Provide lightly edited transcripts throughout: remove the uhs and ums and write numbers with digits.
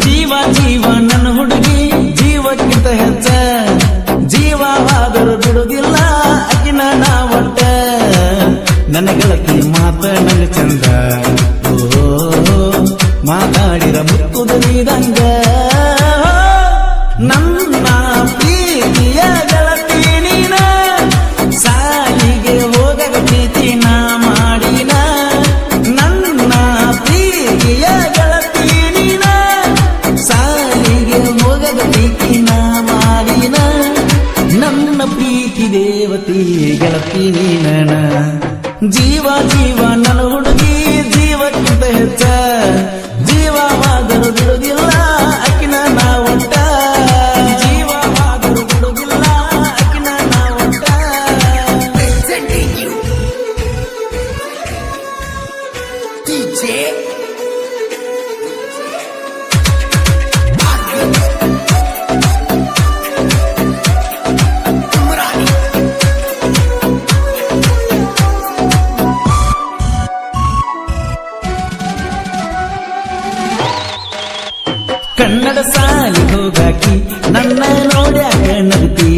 ಜೀವ ಜೀವ ನನ್ನ ಹುಡುಗಿ ಜೀವಕ್ಕಿಂತ ಹೆಚ್ಚ ಜೀವವಾದರೂ ಬಿಡುವುದಿಲ್ಲ ಅಕಿನ ನಾ ಒಟ್ಟ ನನ್ನ ಗೆಳತಿ ಮಾತ ನಂಗ ಚಂದ ಓ ಮಾತಾಡಿರ ಮುತ್ತುದನಿದಂಗ ನನ್ನ ಪ್ರೀತಿಯ ಗೆಳತಿ ನೀನ ಸಾಲಿಗೆ ಹೋಗದ ಪ್ರೀತಿ ನಾ ಮಾಡಿನ ನನ್ನ ಪ್ರೀತಿಯ ಗೆಳತಿ ನೀನ ಸಾಲಿಗೆ ಹೋಗದ ಪ್ರೀತಿ ನಾ ಮಾಡಿನ ನನ್ನ ಪ್ರೀತಿ ದೇವತಿ ಗೆಳತಿ ನೀನ ಜೀವ ಜೀವ ನನ್ನ ಹುಡುಗಿ ಜೀವಕ್ಕಿಂತ ಹೆಚ್ಚ ಜೀವವಾದರೂ ಬಿಡುವುದಿಲ್ಲ ಅಕಿನ ನಾ ಒಟ್ಟ ಜೀವವಾದರೂ ಬಿಡುವುದಿಲ್ಲ ಅಕಿನ ನಾ ಒಟ್ಟ ಕನ್ನಡ ಸಾಲಿ ಹೋಗಾಕಿ ನನ್ನ ನೋಡ್ಯಾಕ ನಗ್ತಿ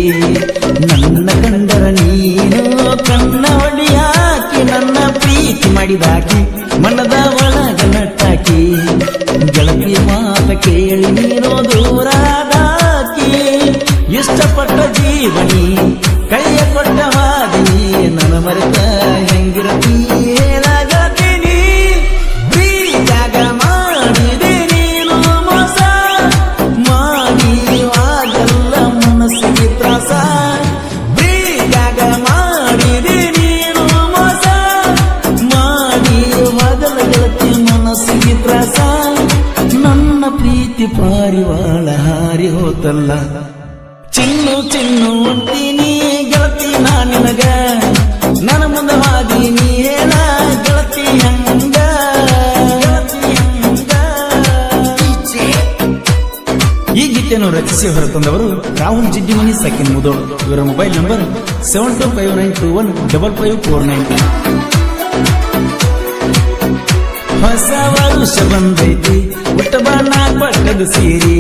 ನನ್ನ ಕಂಡರ ನೀನು ಕನ್ನ ಹೊಡಿಯಾಕಿ ನನ್ನ ಪ್ರೀತಿ ಮಾಡಿದಾಕಿ ಮನದ ಒಳಗ ನಟ್ಟಾಕಿ ಗೆಳತಿ ಮಾತ ಕೇಳಿ ನೀನು ದೂರಾದಾಕಿ ಇಷ್ಟಪಟ್ಟ ಜೀವನಿ ಕೈಯ ಕೊಟ್ಟ ವಾದಿನಿ ನನ್ನ ಮರೆತ ಹೆಂಗಿರತಿ ಹೇಳಾಗತೀನಿ ಪ್ರೀತ್ಯಾಗ ಮಾಡಿದೆ ನೀನು ಮೋಸ ಮಾಡಿವಾಗೆಲ್ಲ ಮನಸ್ಸಿಗೆ ತ್ರಾಸ ಪ್ರೀತ್ಯಾಗ ಮಾಡಿದೆ ನೀನು ಮೋಸ ಮಾಡಿವಾಗಲ ಗೆಳತಿ ಮನಸ್ಸಿಗೆ ತ್ರಾಸ ನನ್ನ ಪ್ರೀತಿ ಪಾರಿವಾಳ ಹಾರಿ ಹೋತಲ್ಲ ಚಿನ್ನು ಚಿನ್ನು ಅಂತೀನಿ ಗೆಳತಿ ನಾ ನಿನಗ ನನ್ನ ಮುಂದೆ ವಾದಿನಿ ಹೇಳ ಗೆಳತಿ ಹಂಗ ಈ ಗೀತೆಯನ್ನು ರಚಿಸಿ ಹೊರತಂದವರು ರಾಹುಲ್ ಜಿಡ್ಡಿಮನಿ ಸಕಿನ್ ಮುದೋಳು ಇವರ ಮೊಬೈಲ್ ನಂಬರ್ 7259215549 ಹೊಸ ವರುಷ ಬಂದೈತಿ ಹುಟ್ಟ ಬಣ್ಣ ಪಟ್ಟದ ಸೀರಿ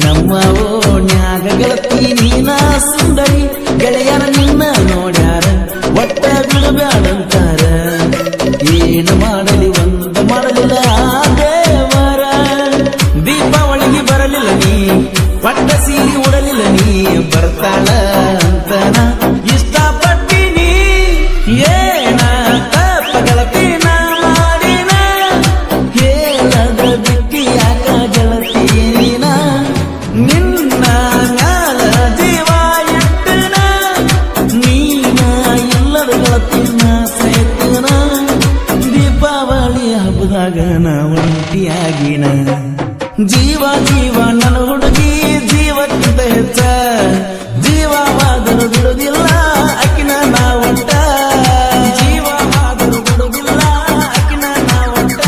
ನಮ್ಮ ಓಣ್ಯಾಗ ಗೆಳತಿ ನೀನ ಸುಂದರಿ ಗೆಳೆಯರ ನಿನ್ನ ನೋಡ್ಯಾರ ಒಟ್ಟ ಬಿಡಬ್ಯಾಡಂತಾರ ಏನು ಮಾಡಲಿ ಒಂದು ಮಾಡಲಿಲ್ಲ ದೇವರ ದೀಪಾವಳಿಗೆ ಬರಲಿಲ್ಲ ನೀ ಪಟ್ಟ ಸೀರೆ ಉಡಲಿಲ್ಲ ನೀ ಬರ್ತಾಳ ಅಂತನ ಇಷ್ಟಪಟ್ಟಿನಿ ಏನ ತಪ್ಪ ಗೆಳತಿ ನಾ ಮಾಡಿನ ಹೇಳದ ಬಿಟ್ಟಿ ಯಾಕ ಗೆಳತಿ ನೀನ ನಿನ್ನ ಮ್ಯಾಲ ಜೀವ ಇಟ್ಟನ ನೀನ ಇಲ್ಲದ ಗೆಳತಿನ ಸೈತನ ದೀಪಾವಳಿ ಹಬ್ಬದಾಗ ನಾ ಒಂಟಿಯಾಗಿನ ಜೀವ ಜೀವ ನನ್ನ ಹುಡುಗಿ ಜೀವಕ್ಕಿಂತ ಹೆಚ್ಚ ಜೀವವಾದರೂ ಬಿಡುವುದಿಲ್ಲ ಅಕಿನ ನಾ ಒಟ್ಟ ಜೀವವಾದರೂ ಬಿಡುವುದಿಲ್ಲ ಅಕಿನ ನಾ ಒಟ್ಟ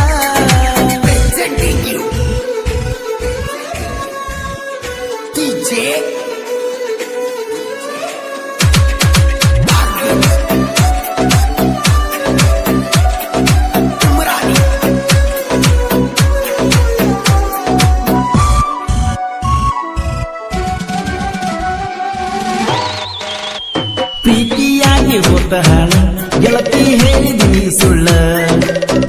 ಪ್ರೀತಿಯಾಗಿ ಹೋತ ಹಾಳ ಗೆಳತಿ ಹೇಳಿದಿ ಸುಳ್ಳ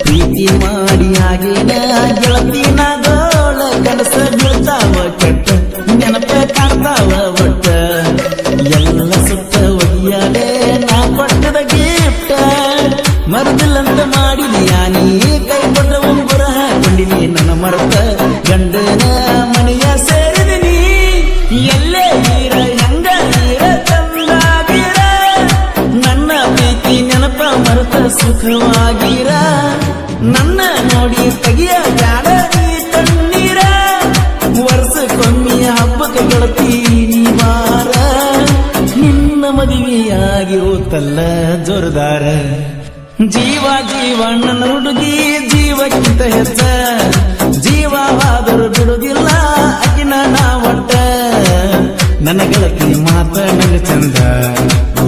ಪ್ರೀತಿ ಮಾಡಿ ಆಗಿನ ಗೆಳತಿ ನಾಗೋಳ ಕನಸ ಬೀಳ್ತಾವ ಕೆಟ್ಟ ನೆನಪ ಕಾಡ್ತಾವ ಒಟ್ಟ ಎಲ್ಲ ಸುತ್ತ ಒಯ್ಯಾಲೆ ನಾ ಕೊಟ್ಟದ ಗಿಫ್ಟ ಮರದಿಲ್ಲಂತ ಮಾಡಿದಿ ನೀ ಕೈ ಕೊಟ್ಟ ಉಂಗುರ ಹಾಕೊಂಡಿನಿ ನನ್ನ ಮರತ ಗಂಡನ ಮನೆಯ ಸೇರಿದಿನಿ ಎಲ್ಲೇ ನೀರ ಹೆಂಗ ನೀರ ತಂದಾಗಿರ ನನ್ನ ಪ್ರೀತಿ ನೆನಪ ಮರೆತ ಸುಖವಾಗಿರ ನನ್ನ ನೋಡಿ ತೆಗಿಯ ಜಾಡ ನೀ ಕಣ್ಣೀರ ವರ್ಷಕ್ಕೊಮ್ಮೆ ಹಬ್ಬಕ್ಕೆ ಗೆಳತಿ ನೀ ಬಾರ ನಿನ್ನ ಮದುವೆಯಾಗಿ ಹೋತಲ್ಲ ಜೋರದಾರ ಜೀವ ಜೀವ ನನ್ನ ಹುಡುಗಿ ಜೀವಕ್ಕಿಂತ ಹೆಚ್ಚ ಜೀವವಾದರೂ ಬಿಡುವುದಿಲ್ಲ ಅಕಿನ ನಾ ಒಟ್ಟ ನನ್ನ ಗೆಳತಿ ಮಾತ ನಂಗ ಚಂದ ಓ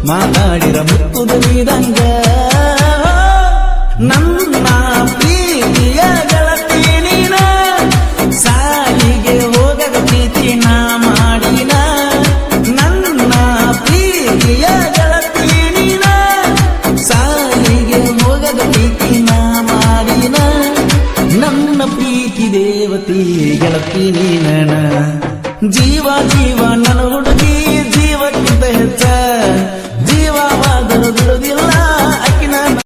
ಮಾತಾಡಿರ ಮುತ್ತುದನಿದಂಗ ನನ್ನ ಪ್ರೀತಿಯ ಗೆಳತಿ ನೀನ ದೇವತಿ ಗೆಳತಿ ನೀನನ ಜೀವ ಜೀವ